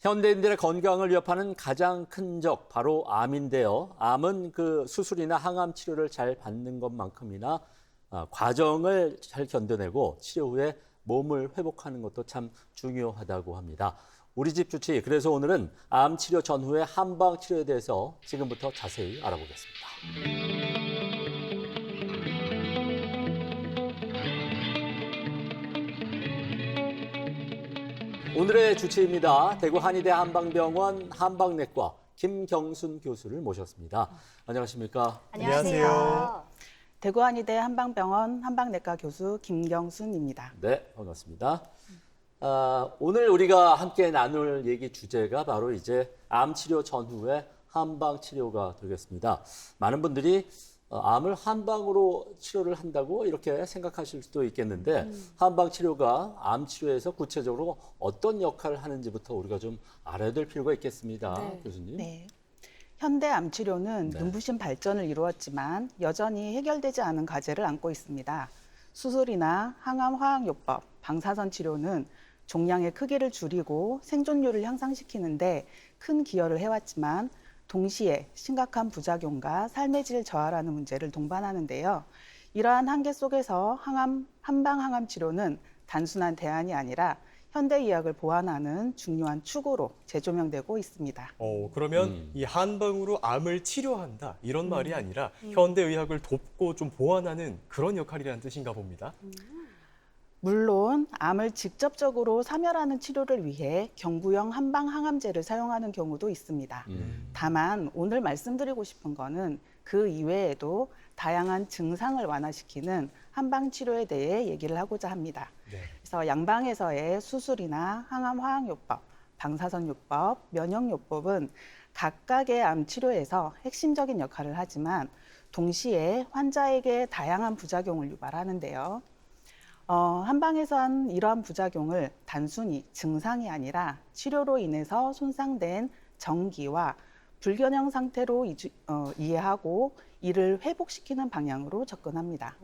현대인들의 건강을 위협하는 가장 큰 적, 바로 암인데요. 암은 그 수술이나 항암 치료를 잘 받는 것만큼이나 과정을 잘 견뎌내고 치료 후에 몸을 회복하는 것도 참 중요하다고 합니다. 우리 집 주치, 그래서 오늘은 암 치료 전후의 한방 치료에 대해서 지금부터 자세히 알아보겠습니다. 오늘의 주치의입니다. 대구 한의대 한방병원 한방내과 김경순 교수를 모셨습니다. 안녕하십니까? 안녕하세요. 대구 한의대 한방병원 한방내과 교수 김경순입니다. 네, 반갑습니다. 오늘 우리가 함께 나눌 얘기 주제가 바로 이제 암 치료 전후의 한방 치료가 되겠습니다. 많은 분들이 암을 한방으로 치료를 한다고 이렇게 생각하실 수도 있겠는데 한방 치료가 암 치료에서 구체적으로 어떤 역할을 하는지부터 우리가 좀 알아야 될 필요가 있겠습니다. 네. 교수님. 네. 현대 암 치료는 네. 눈부신 발전을 이루었지만 여전히 해결되지 않은 과제를 안고 있습니다. 수술이나 항암 화학요법, 방사선 치료는 종양의 크기를 줄이고 생존율을 향상시키는데 큰 기여를 해왔지만 동시에 심각한 부작용과 삶의 질 저하라는 문제를 동반하는데요. 이러한 한계 속에서 한방 항암 치료는 단순한 대안이 아니라 현대의학을 보완하는 중요한 축으로 재조명되고 있습니다. 그러면 이 한방으로 암을 치료한다 이런 말이 아니라 현대의학을 돕고 좀 보완하는 그런 역할이라는 뜻인가 봅니다. 물론 암을 직접적으로 사멸하는 치료를 위해 경구형 한방 항암제를 사용하는 경우도 있습니다. 다만 오늘 말씀드리고 싶은 거는 그 이외에도 다양한 증상을 완화시키는 한방 치료에 대해 얘기를 하고자 합니다. 네. 그래서 양방에서의 수술이나 항암 화학요법, 방사선요법, 면역요법은 각각의 암 치료에서 핵심적인 역할을 하지만 동시에 환자에게 다양한 부작용을 유발하는데요. 한방에서 한 이러한 부작용을 단순히 증상이 아니라 치료로 인해서 손상된 정기와 불균형 상태로 이해하고 이를 회복시키는 방향으로 접근합니다.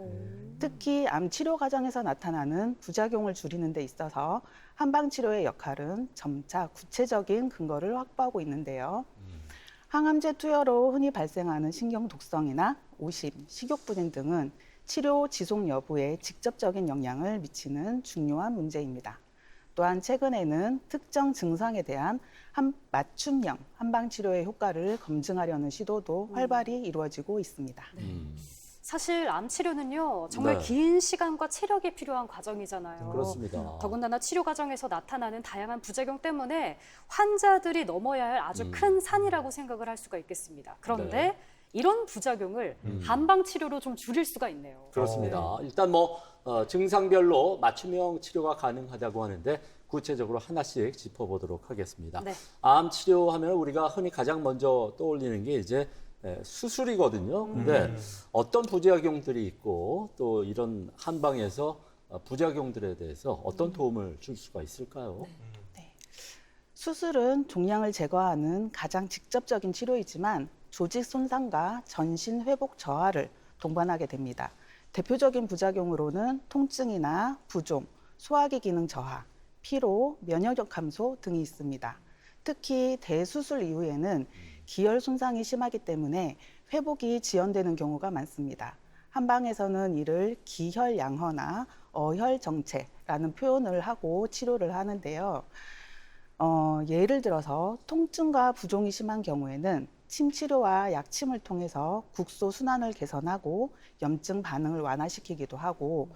특히 암 치료 과정에서 나타나는 부작용을 줄이는 데 있어서 한방 치료의 역할은 점차 구체적인 근거를 확보하고 있는데요. 항암제 투여로 흔히 발생하는 신경 독성이나 오심, 식욕불행 등은 치료 지속 여부에 직접적인 영향을 미치는 중요한 문제입니다. 또한 최근에는 특정 증상에 대한 맞춤형 한방 치료의 효과를 검증하려는 시도도 활발히 이루어지고 있습니다. 사실 암 치료는요, 정말 네. 긴 시간과 체력이 필요한 과정이잖아요. 그렇습니다. 더군다나 치료 과정에서 나타나는 다양한 부작용 때문에 환자들이 넘어야 할 아주 큰 산이라고 생각을 할 수가 있겠습니다. 그런데 네. 이런 부작용을 한방 치료로 좀 줄일 수가 있네요. 그렇습니다. 일단 증상별로 맞춤형 치료가 가능하다고 하는데 구체적으로 하나씩 짚어보도록 하겠습니다. 네. 암 치료하면 우리가 흔히 가장 먼저 떠올리는 게 이제 수술이거든요. 근데 어떤 부작용들이 있고 또 이런 한방에서 부작용들에 대해서 어떤 도움을 줄 수가 있을까요? 수술은 종양을 제거하는 가장 직접적인 치료이지만 조직 손상과 전신 회복 저하를 동반하게 됩니다. 대표적인 부작용으로는 통증이나 부종, 소화기 기능 저하, 피로, 면역력 감소 등이 있습니다. 특히 대수술 이후에는 기혈 손상이 심하기 때문에 회복이 지연되는 경우가 많습니다. 한방에서는 이를 기혈 양허나 어혈 정체라는 표현을 하고 치료를 하는데요. 예를 들어서 통증과 부종이 심한 경우에는 침 치료와 약침을 통해서 국소 순환을 개선하고 염증 반응을 완화시키기도 하고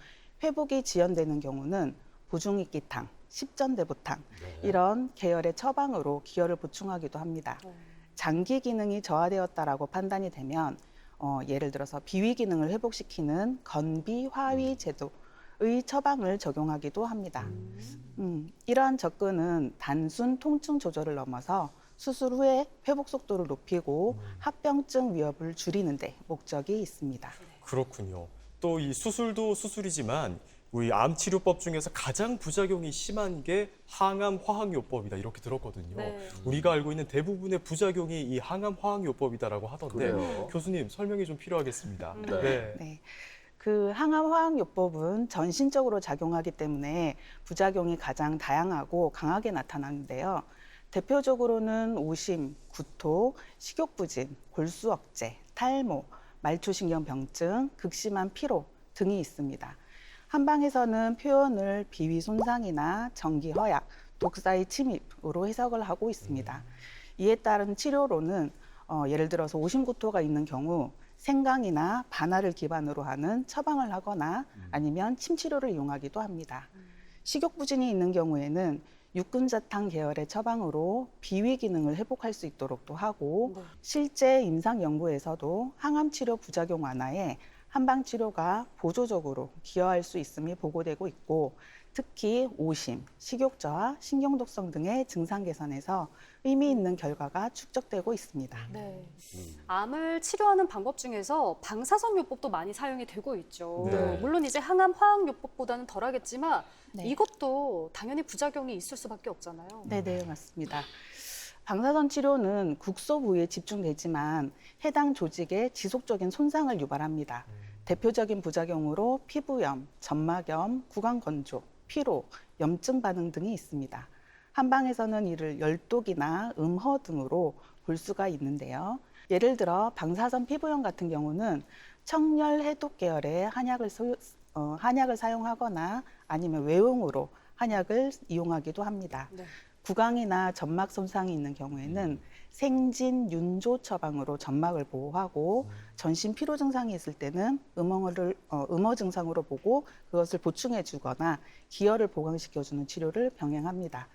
회복이 지연되는 경우는 보중익기탕, 십전대보탕 이런 계열의 처방으로 기혈을 보충하기도 합니다. 장기 기능이 저하되었다라고 판단이 되면 예를 들어서 비위 기능을 회복시키는 건비 화위 제도의 처방을 적용하기도 합니다. 이러한 접근은 단순 통증 조절을 넘어서 수술 후에 회복 속도를 높이고 합병증 위협을 줄이는 데 목적이 있습니다. 그렇군요. 또 이 수술도 수술이지만 우리 암 치료법 중에서 가장 부작용이 심한 게 항암 화학요법이다 이렇게 들었거든요. 네. 우리가 알고 있는 대부분의 부작용이 이 항암 화학요법이다라고 하던데 그래요. 교수님 설명이 좀 필요하겠습니다. 네. 네. 그 항암 화학요법은 전신적으로 작용하기 때문에 부작용이 가장 다양하고 강하게 나타나는데요. 대표적으로는 오심, 구토, 식욕부진, 골수 억제, 탈모, 말초신경병증, 극심한 피로 등이 있습니다. 한방에서는 표현을 비위 손상이나 전기 허약, 독사의 침입으로 해석을 하고 있습니다. 이에 따른 치료로는 예를 들어서 오심구토가 있는 경우 생강이나 바나를 기반으로 하는 처방을 하거나 아니면 침치료를 이용하기도 합니다. 식욕부진이 있는 경우에는 육군자탕 계열의 처방으로 비위 기능을 회복할 수 있도록도 하고 네. 실제 임상 연구에서도 항암 치료 부작용 완화에 한방 치료가 보조적으로 기여할 수 있음이 보고되고 있고 특히 오심, 식욕 저하, 신경 독성 등의 증상 개선에서 의미 있는 결과가 축적되고 있습니다. 네. 암을 치료하는 방법 중에서 방사선요법도 많이 사용이 되고 있죠. 네. 물론 이제 항암 화학요법보다는 덜하겠지만 네. 이것도 당연히 부작용이 있을 수밖에 없잖아요. 네, 맞습니다. 방사선 치료는 국소 부위에 집중되지만 해당 조직에 지속적인 손상을 유발합니다. 대표적인 부작용으로 피부염, 점막염, 구강건조, 피로, 염증 반응 등이 있습니다. 한방에서는 이를 열독이나 음허 등으로 볼 수가 있는데요. 예를 들어 방사선 피부염 같은 경우는 청열 해독 계열의 한약을 사용하거나 아니면 외용으로 한약을 이용하기도 합니다. 네. 구강이나 점막 손상이 있는 경우에는 생진, 윤조 처방으로 점막을 보호하고 전신 피로 증상이 있을 때는 음허 증상으로 보고 그것을 보충해 주거나 기혈을 보강시켜주는 치료를 병행합니다.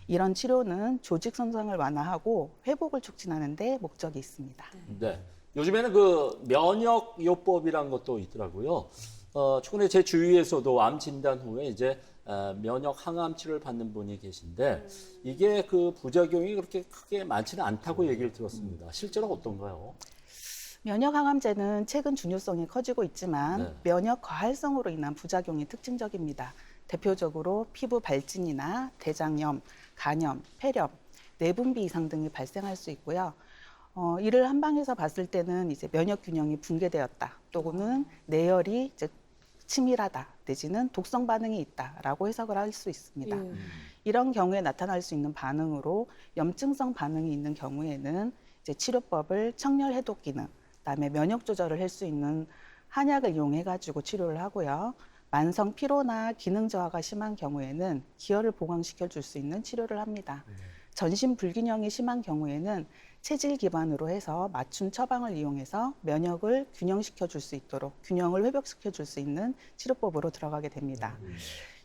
이런 치료는 조직 손상을 완화하고 회복을 촉진하는 데 목적이 있습니다. 네. 요즘에는 그 면역요법이라는 것도 있더라고요. 최근에 제 주위에서도 암 진단 후에 이제 면역 항암 치료를 받는 분이 계신데 이게 그 부작용이 그렇게 크게 많지는 않다고 얘기를 들었습니다. 실제로 어떤가요? 면역 항암제는 최근 중요성이 커지고 있지만 네. 면역 과할성으로 인한 부작용이 특징적입니다. 대표적으로 피부 발진이나 대장염, 간염, 폐렴, 내분비 이상 등이 발생할 수 있고요. 이를 한방에서 봤을 때는 이제 면역 균형이 붕괴되었다 또는 내열이 이제 치밀하다 내지는 독성 반응이 있다라고 해석을 할 수 있습니다. 예. 이런 경우에 나타날 수 있는 반응으로 염증성 반응이 있는 경우에는 이제 치료법을 청열 해독 기능, 그다음에 면역 조절을 할 수 있는 한약을 이용해 가지고 치료를 하고요. 만성 피로나 기능 저하가 심한 경우에는 기혈을 보강시켜 줄 수 있는 치료를 합니다. 전신 불균형이 심한 경우에는 체질 기반으로 해서 맞춤 처방을 이용해서 면역을 균형시켜 줄 수 있도록 균형을 회복시켜 줄 수 있는 치료법으로 들어가게 됩니다.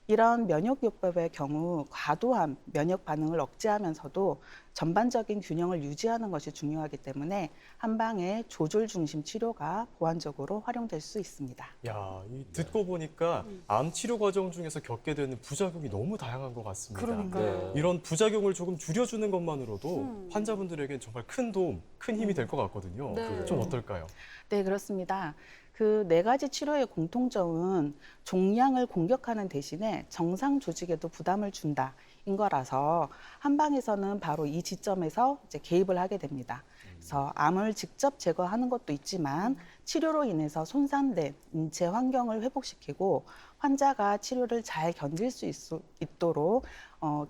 이런 면역요법의 경우 과도한 면역 반응을 억제하면서도 전반적인 균형을 유지하는 것이 중요하기 때문에 한방의 조절 중심 치료가 보완적으로 활용될 수 있습니다. 야, 듣고 보니까 암 치료 과정 중에서 겪게 되는 부작용이 너무 다양한 것 같습니다. 그러니까요. 네. 이런 부작용을 조금 줄여주는 것만으로도 환자분들에겐 정말 큰 도움, 큰 힘이 될 것 같거든요. 네. 좀 어떨까요? 네, 그렇습니다. 그 네 가지 치료의 공통점은 종양을 공격하는 대신에 정상 조직에도 부담을 준다인 거라서 한방에서는 바로 이 지점에서 이제 개입을 하게 됩니다. 그래서 암을 직접 제거하는 것도 있지만 치료로 인해서 손상된 인체 환경을 회복시키고 환자가 치료를 잘 견딜 수 있도록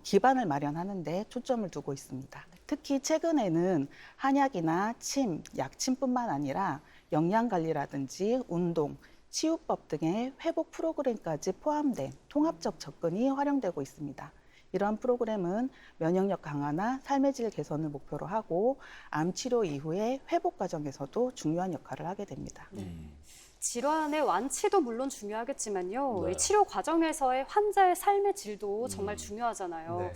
기반을 마련하는 데 초점을 두고 있습니다. 특히 최근에는 한약이나 침, 약침뿐만 아니라 영양관리라든지 운동, 치유법 등의 회복 프로그램까지 포함된 통합적 접근이 활용되고 있습니다. 이러한 프로그램은 면역력 강화나 삶의 질 개선을 목표로 하고 암 치료 이후의 회복 과정에서도 중요한 역할을 하게 됩니다. 질환의 완치도 물론 중요하겠지만요. 네. 이 치료 과정에서의 환자의 삶의 질도 정말 중요하잖아요. 네.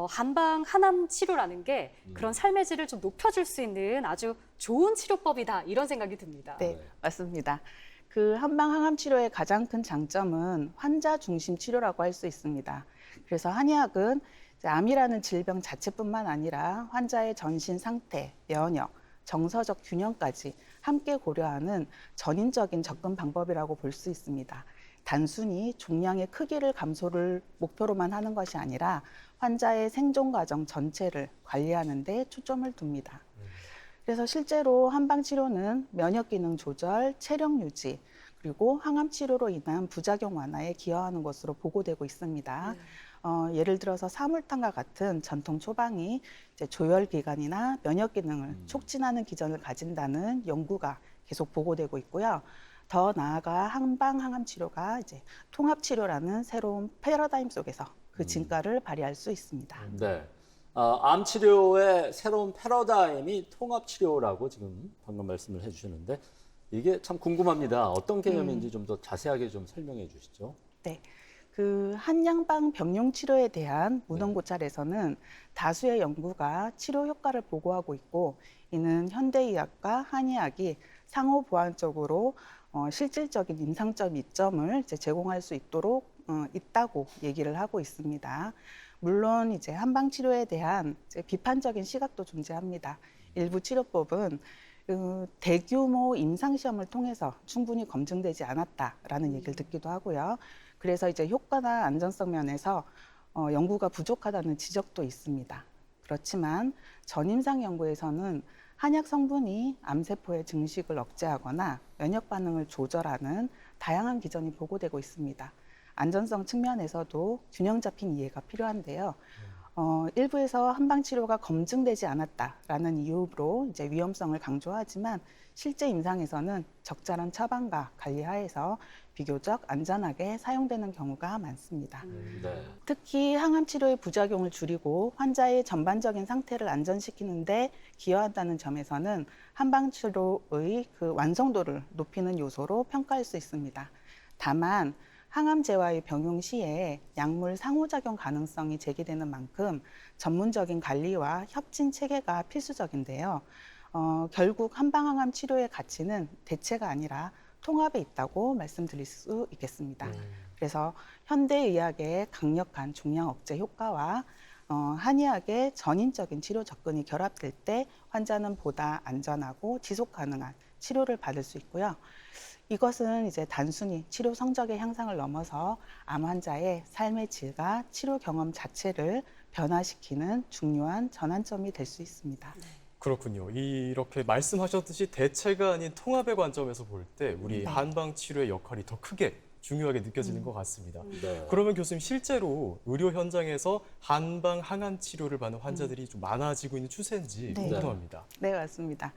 한방 한암 치료라는 게 그런 삶의 질을 좀 높여줄 수 있는 아주 좋은 치료법이다 이런 생각이 듭니다. 네, 맞습니다. 그 한방 항암 치료의 가장 큰 장점은 환자 중심 치료라고 할 수 있습니다. 그래서 한의학은 이제 암이라는 질병 자체뿐만 아니라 환자의 전신 상태, 면역, 정서적 균형까지 함께 고려하는 전인적인 접근 방법이라고 볼 수 있습니다. 단순히 종양의 크기를 감소를 목표로만 하는 것이 아니라 환자의 생존 과정 전체를 관리하는 데 초점을 둡니다. 그래서 실제로 한방 치료는 면역 기능 조절, 체력 유지, 그리고 항암 치료로 인한 부작용 완화에 기여하는 것으로 보고되고 있습니다. 예를 들어서 사물탕과 같은 전통 처방이 이제 조혈 기관이나 면역 기능을 촉진하는 기전을 가진다는 연구가 계속 보고되고 있고요. 더 나아가 한방 항암 치료가 이제 통합 치료라는 새로운 패러다임 속에서 그 진가를 발휘할 수 있습니다. 네. 암 치료의 새로운 패러다임이 통합 치료라고 지금 방금 말씀을 해주셨는데 이게 참 궁금합니다. 어떤 개념인지 좀 더 자세하게 좀 설명해 주시죠. 네. 그 한양방 병용 치료에 대한 문헌고찰에서는 다수의 연구가 치료 효과를 보고하고 있고 이는 현대의학과 한의학이 상호 보완적으로 실질적인 임상점 이점을 이제 제공할 수 있도록 있다고 얘기를 하고 있습니다. 물론 이제 한방 치료에 대한 이제 비판적인 시각도 존재합니다. 일부 치료법은 대규모 임상 시험을 통해서 충분히 검증되지 않았다라는 얘기를 듣기도 하고요. 그래서 이제 효과나 안전성 면에서 연구가 부족하다는 지적도 있습니다. 그렇지만 전임상 연구에서는 한약 성분이 암세포의 증식을 억제하거나 면역 반응을 조절하는 다양한 기전이 보고되고 있습니다. 안전성 측면에서도 균형 잡힌 이해가 필요한데요. 일부에서 한방 치료가 검증되지 않았다라는 이유로 이제 위험성을 강조하지만 실제 임상에서는 적절한 처방과 관리하에서 비교적 안전하게 사용되는 경우가 많습니다. 네. 특히 항암 치료의 부작용을 줄이고 환자의 전반적인 상태를 안전시키는데 기여한다는 점에서는 한방 치료의 그 완성도를 높이는 요소로 평가할 수 있습니다. 다만 항암제와의 병용 시에 약물 상호작용 가능성이 제기되는 만큼 전문적인 관리와 협진 체계가 필수적인데요. 결국 한방항암 치료의 가치는 대체가 아니라 통합에 있다고 말씀드릴 수 있겠습니다. 그래서 현대의학의 강력한 종양 억제 효과와 한의학의 전인적인 치료 접근이 결합될 때 환자는 보다 안전하고 지속 가능한 치료를 받을 수 있고요. 이것은 이제 단순히 치료 성적의 향상을 넘어서 암 환자의 삶의 질과 치료 경험 자체를 변화시키는 중요한 전환점이 될 수 있습니다. 그렇군요. 이렇게 말씀하셨듯이 대체가 아닌 통합의 관점에서 볼 때 우리 네. 한방 치료의 역할이 더 크게 중요하게 느껴지는 것 같습니다. 네. 그러면 교수님 실제로 의료 현장에서 한방 항암 치료를 받는 환자들이 좀 많아지고 있는 추세인지 네. 궁금합니다. 네, 맞습니다.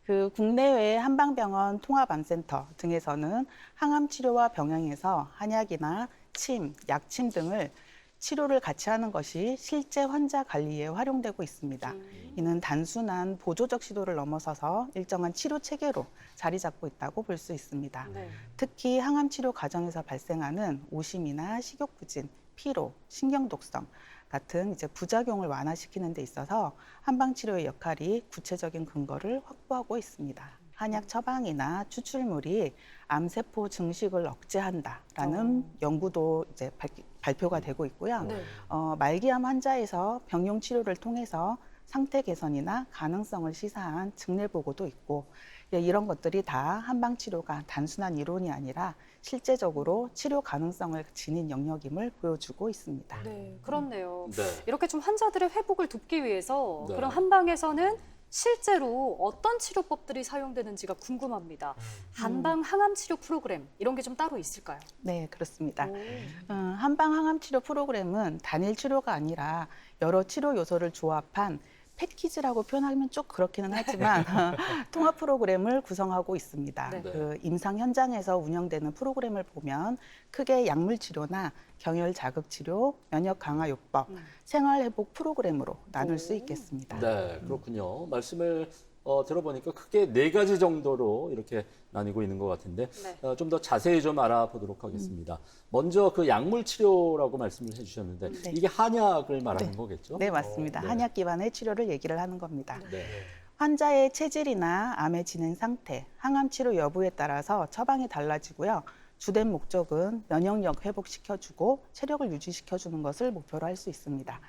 그 국내외 한방병원 통합암센터 등에서는 항암 치료와 병행해서 한약이나 침, 약침 등을 치료를 같이 하는 것이 실제 환자 관리에 활용되고 있습니다. 이는 단순한 보조적 시도를 넘어서서 일정한 치료 체계로 자리 잡고 있다고 볼 수 있습니다. 네. 특히 항암 치료 과정에서 발생하는 오심이나 식욕부진, 피로, 신경독성 같은 이제 부작용을 완화시키는 데 있어서 한방 치료의 역할이 구체적인 근거를 확보하고 있습니다. 한약 처방이나 추출물이 암세포 증식을 억제한다라는 연구도 이제 발표가 되고 있고요. 네. 말기암 환자에서 병용 치료를 통해서 상태 개선이나 가능성을 시사한 증례 보고도 있고 이런 것들이 다 한방 치료가 단순한 이론이 아니라 실제적으로 치료 가능성을 지닌 영역임을 보여주고 있습니다. 네, 그렇네요. 네. 이렇게 좀 환자들의 회복을 돕기 위해서 네. 그럼 한방에서는 실제로 어떤 치료법들이 사용되는지가 궁금합니다. 한방 항암 치료 프로그램 이런 게 좀 따로 있을까요? 네, 그렇습니다. 오. 한방 항암 치료 프로그램은 단일 치료가 아니라 여러 치료 요소를 조합한 패키지라고 표현하면 좀 그렇기는 하지만 통합 프로그램을 구성하고 있습니다. 네. 그 임상 현장에서 운영되는 프로그램을 보면 크게 약물 치료나 경혈 자극 치료, 면역 강화 요법, 생활 회복 프로그램으로 나눌 수 있겠습니다. 네, 그렇군요. 말씀을 들어보니까 크게 4가지 정도로 이렇게 나뉘고 있는 것 같은데 네. 좀 더 자세히 좀 알아보도록 하겠습니다. 먼저 그 약물 치료라고 말씀을 해주셨는데 네. 이게 한약을 말하는 네. 거겠죠? 네, 맞습니다. 네. 한약 기반의 치료를 얘기를 하는 겁니다. 네. 환자의 체질이나 암의 진행 상태, 항암 치료 여부에 따라서 처방이 달라지고요. 주된 목적은 면역력 회복시켜주고 체력을 유지시켜주는 것을 목표로 할 수 있습니다.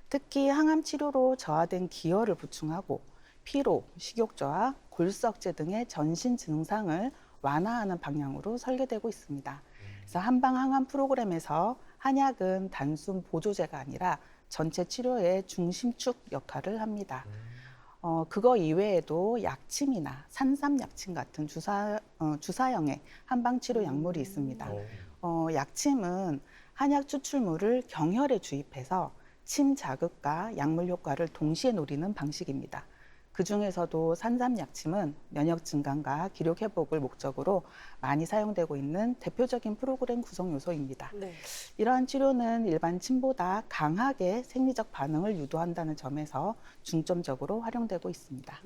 특히 항암 치료로 저하된 기혈을 보충하고 피로, 식욕 저하, 골수 억제 등의 전신 증상을 완화하는 방향으로 설계되고 있습니다. 그래서 한방 항암 프로그램에서 한약은 단순 보조제가 아니라 전체 치료의 중심축 역할을 합니다. 그거 이외에도 약침이나 산삼약침 같은 주사형의 한방 치료 약물이 있습니다. 약침은 한약 추출물을 경혈에 주입해서 침 자극과 약물 효과를 동시에 노리는 방식입니다. 그 중에서도 산삼약침은 면역 증강과 기력 회복을 목적으로 많이 사용되고 있는 대표적인 프로그램 구성 요소입니다. 네. 이러한 치료는 일반 침보다 강하게 생리적 반응을 유도한다는 점에서 중점적으로 활용되고 있습니다.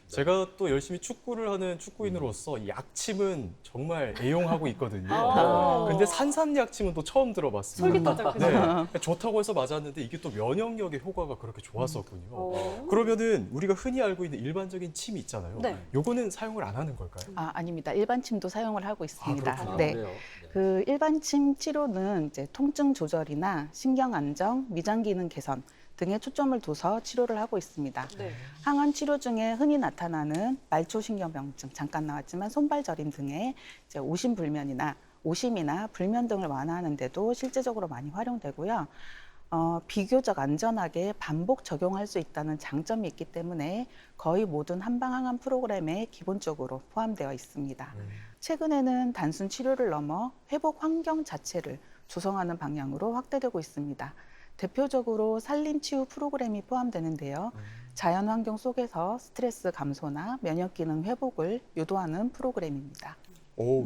제가 또 열심히 축구를 하는 축구인으로서 이 약침은 정말 애용하고 있거든요. 아. 근데 산삼 약침은 또 처음 들어봤습니다. 솔깃하죠. 네, 좋다고 해서 맞았는데 이게 또 면역력의 효과가 그렇게 좋았었군요. 어. 그러면은 우리가 흔히 알고 있는 일반적인 침이 있잖아요. 네. 요거는 사용을 안 하는 걸까요? 아닙니다. 일반 침도 사용을 하고 있습니다. 그렇구나. 네. 그래요? 그 일반 침 치료는 이제 통증 조절이나 신경 안정, 미장 기능 개선 등에 초점을 둬서 치료를 하고 있습니다. 네. 항암 치료 중에 흔히 나타나는 말초신경병증, 잠깐 나왔지만 손발 저림 등의 이제 오심불면이나 오심이나 불면 등을 완화하는 데도 실제적으로 많이 활용되고요. 비교적 안전하게 반복 적용할 수 있다는 장점이 있기 때문에 거의 모든 한방항암 프로그램에 기본적으로 포함되어 있습니다. 최근에는 단순 치료를 넘어 회복 환경 자체를 조성하는 방향으로 확대되고 있습니다. 대표적으로 산림치유 프로그램이 포함되는데요. 자연 환경 속에서 스트레스 감소나 면역 기능 회복을 유도하는 프로그램입니다.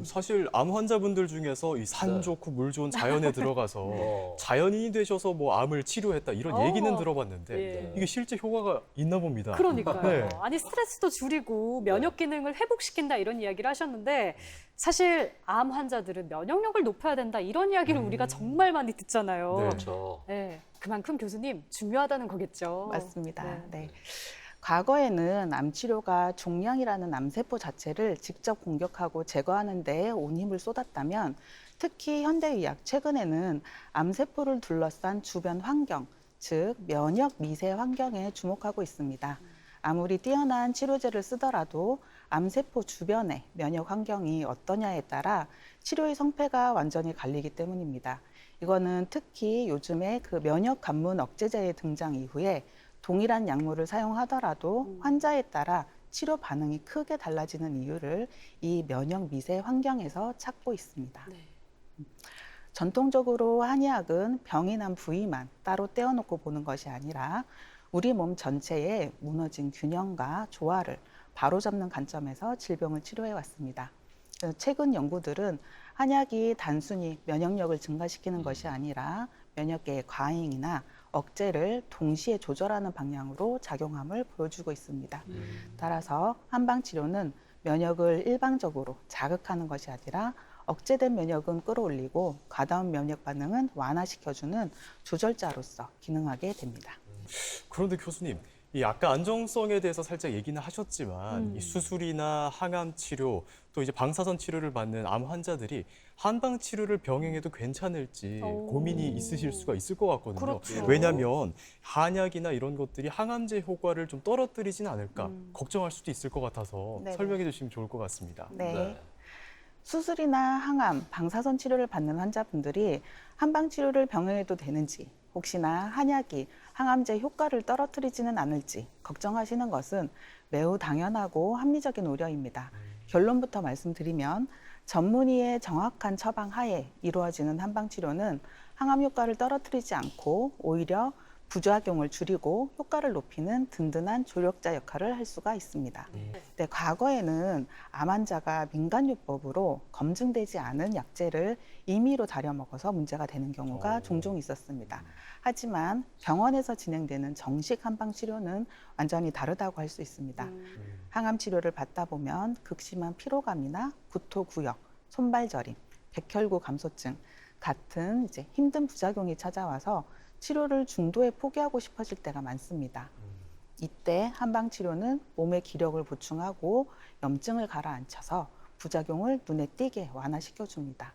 사실 암 환자분들 중에서 이 산 네. 좋고 물 좋은 자연에 들어가서 자연인이 되셔서 뭐 암을 치료했다 이런 얘기는 들어봤는데 예. 이게 실제 효과가 있나 봅니다. 그러니까요. 네. 아니 스트레스도 줄이고 면역 기능을 회복시킨다 이런 이야기를 하셨는데 사실 암 환자들은 면역력을 높여야 된다 이런 이야기를 우리가 정말 많이 듣잖아요. 네. 그렇죠. 네, 그만큼 교수님 중요하다는 거겠죠. 맞습니다. 네. 네. 과거에는 암 치료가 종양이라는 암세포 자체를 직접 공격하고 제거하는 데 온 힘을 쏟았다면 특히 현대의학 최근에는 암세포를 둘러싼 주변 환경, 즉 면역 미세 환경에 주목하고 있습니다. 아무리 뛰어난 치료제를 쓰더라도 암세포 주변의 면역 환경이 어떠냐에 따라 치료의 성패가 완전히 갈리기 때문입니다. 이거는 특히 요즘에 그 면역 감문 억제제의 등장 이후에 동일한 약물을 사용하더라도 환자에 따라 치료 반응이 크게 달라지는 이유를 이 면역 미세 환경에서 찾고 있습니다. 네. 전통적으로 한의학은 병이 난 부위만 따로 떼어놓고 보는 것이 아니라 우리 몸 전체의 무너진 균형과 조화를 바로잡는 관점에서 질병을 치료해 왔습니다. 최근 연구들은 한약이 단순히 면역력을 증가시키는 것이 아니라 면역계의 과잉이나 억제를 동시에 조절하는 방향으로 작용함을 보여주고 있습니다. 따라서 한방치료는 면역을 일방적으로 자극하는 것이 아니라 억제된 면역은 끌어올리고 과다운 면역 반응은 완화시켜주는 조절자로서 기능하게 됩니다. 그런데 교수님, 이 아까 안정성에 대해서 살짝 얘기는 하셨지만 이 수술이나 항암 치료 또 이제 방사선 치료를 받는 암 환자들이 한방 치료를 병행해도 괜찮을지 고민이 있으실 수가 있을 것 같거든요. 그렇죠. 왜냐하면 한약이나 이런 것들이 항암제 효과를 좀 떨어뜨리진 않을까 걱정할 수도 있을 것 같아서 네네. 설명해 주시면 좋을 것 같습니다. 네. 수술이나 항암, 방사선 치료를 받는 환자분들이 한방 치료를 병행해도 되는지, 혹시나 한약이 항암제 효과를 떨어뜨리지는 않을지 걱정하시는 것은 매우 당연하고 합리적인 우려입니다. 결론부터 말씀드리면 전문의의 정확한 처방 하에 이루어지는 한방 치료는 항암 효과를 떨어뜨리지 않고 오히려 부작용을 줄이고 효과를 높이는 든든한 조력자 역할을 할 수가 있습니다. 네, 과거에는 암 환자가 민간요법으로 검증되지 않은 약제를 임의로 다려 먹어서 문제가 되는 경우가 종종 있었습니다. 하지만 병원에서 진행되는 정식 한방 치료는 완전히 다르다고 할 수 있습니다. 항암 치료를 받다 보면 극심한 피로감이나 구토구역, 손발 저림, 백혈구 감소증 같은 이제 힘든 부작용이 찾아와서 치료를 중도에 포기하고 싶어질 때가 많습니다. 이때 한방 치료는 몸의 기력을 보충하고 염증을 가라앉혀서 부작용을 눈에 띄게 완화시켜줍니다.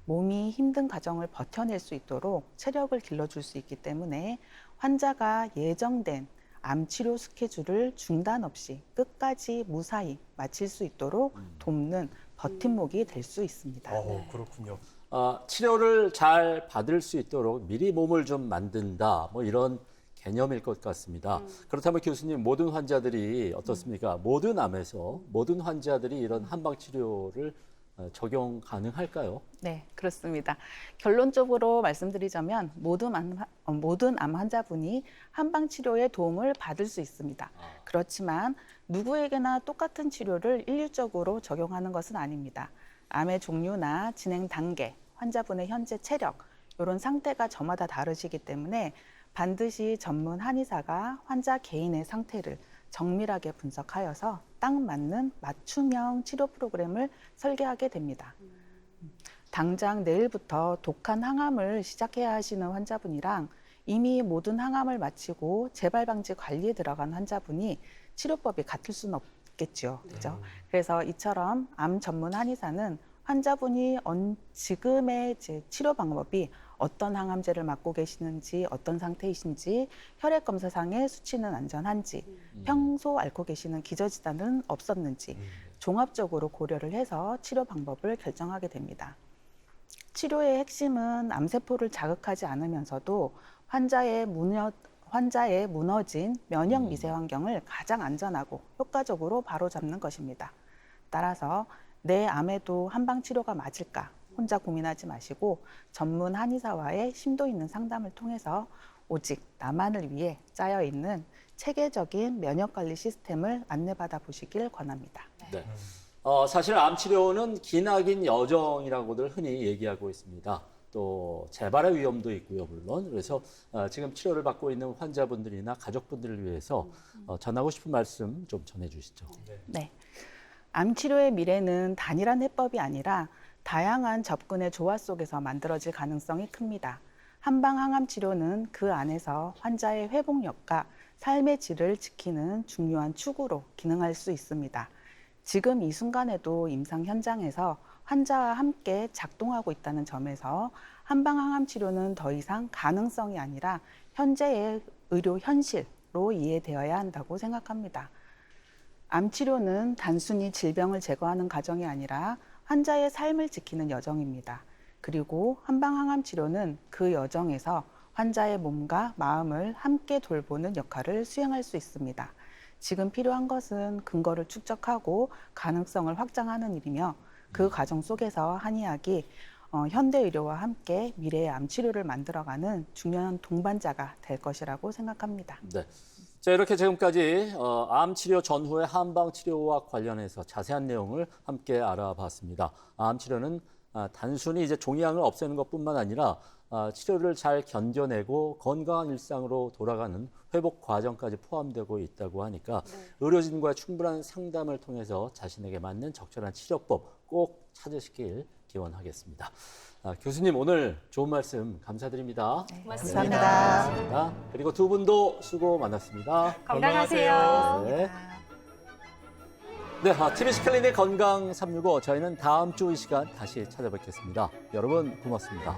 몸이 힘든 과정을 버텨낼 수 있도록 체력을 길러줄 수 있기 때문에 환자가 예정된 암 치료 스케줄을 중단 없이 끝까지 무사히 마칠 수 있도록 돕는 버팀목이 될 수 있습니다. 그렇군요. 치료를 잘 받을 수 있도록 미리 몸을 좀 만든다, 뭐 이런 개념일 것 같습니다. 그렇다면 교수님, 모든 환자들이 어떻습니까? 모든 암에서 모든 환자들이 이런 한방 치료를 적용 가능할까요? 네, 그렇습니다. 결론적으로 말씀드리자면 모든 암 환자분이 한방 치료의 도움을 받을 수 있습니다. 그렇지만 누구에게나 똑같은 치료를 일률적으로 적용하는 것은 아닙니다. 암의 종류나 진행 단계, 환자분의 현재 체력, 이런 상태가 저마다 다르시기 때문에 반드시 전문 한의사가 환자 개인의 상태를 정밀하게 분석하여서 딱 맞는 맞춤형 치료 프로그램을 설계하게 됩니다. 당장 내일부터 독한 항암을 시작해야 하시는 환자분이랑 이미 모든 항암을 마치고 재발 방지 관리에 들어간 환자분이 치료법이 같을 수는 없겠죠. 그죠? 그래서 이처럼 암 전문 한의사는 환자분이 지금의 치료 방법이 어떤 항암제를 맞고 계시는지, 어떤 상태이신지, 혈액 검사상의 수치는 안전한지, 평소 앓고 계시는 기저질환은 없었는지 종합적으로 고려를 해서 치료 방법을 결정하게 됩니다. 치료의 핵심은 암세포를 자극하지 않으면서도 환자의 무너진 면역 미세 환경을 가장 안전하고 효과적으로 바로잡는 것입니다. 따라서 내 암에도 한방 치료가 맞을까 혼자 고민하지 마시고 전문 한의사와의 심도 있는 상담을 통해서 오직 나만을 위해 짜여 있는 체계적인 면역 관리 시스템을 안내받아 보시길 권합니다. 네. 사실 암 치료는 기나긴 여정이라고들 흔히 얘기하고 있습니다. 또 재발의 위험도 있고요, 물론. 그래서 지금 치료를 받고 있는 환자분들이나 가족분들을 위해서 전하고 싶은 말씀 좀 전해주시죠. 네. 암 치료의 미래는 단일한 해법이 아니라 다양한 접근의 조화 속에서 만들어질 가능성이 큽니다. 한방 항암 치료는 그 안에서 환자의 회복력과 삶의 질을 지키는 중요한 축으로 기능할 수 있습니다. 지금 이 순간에도 임상 현장에서 환자와 함께 작동하고 있다는 점에서 한방 항암 치료는 더 이상 가능성이 아니라 현재의 의료 현실로 이해되어야 한다고 생각합니다. 암 치료는 단순히 질병을 제거하는 과정이 아니라 환자의 삶을 지키는 여정입니다. 그리고 한방 항암 치료는 그 여정에서 환자의 몸과 마음을 함께 돌보는 역할을 수행할 수 있습니다. 지금 필요한 것은 근거를 축적하고 가능성을 확장하는 일이며 그 과정 속에서 한의학이 현대 의료와 함께 미래의 암 치료를 만들어가는 중요한 동반자가 될 것이라고 생각합니다. 네. 자, 이렇게 지금까지 암 치료 전후의 한방 치료와 관련해서 자세한 내용을 함께 알아봤습니다. 암 치료는 단순히 이제 종양을 없애는 것뿐만 아니라 치료를 잘 견뎌내고 건강한 일상으로 돌아가는 회복 과정까지 포함되고 있다고 하니까 의료진과의 충분한 상담을 통해서 자신에게 맞는 적절한 치료법 꼭 찾으시길 기원하겠습니다. 교수님 오늘 좋은 말씀 감사드립니다. 네, 고맙습니다. 감사합니다. 그리고 두 분도 수고 많았습니다. 건강하세요. 네. 네, TBC 클리닉 건강 365 저희는 다음 주 이 시간 다시 찾아뵙겠습니다. 여러분 고맙습니다.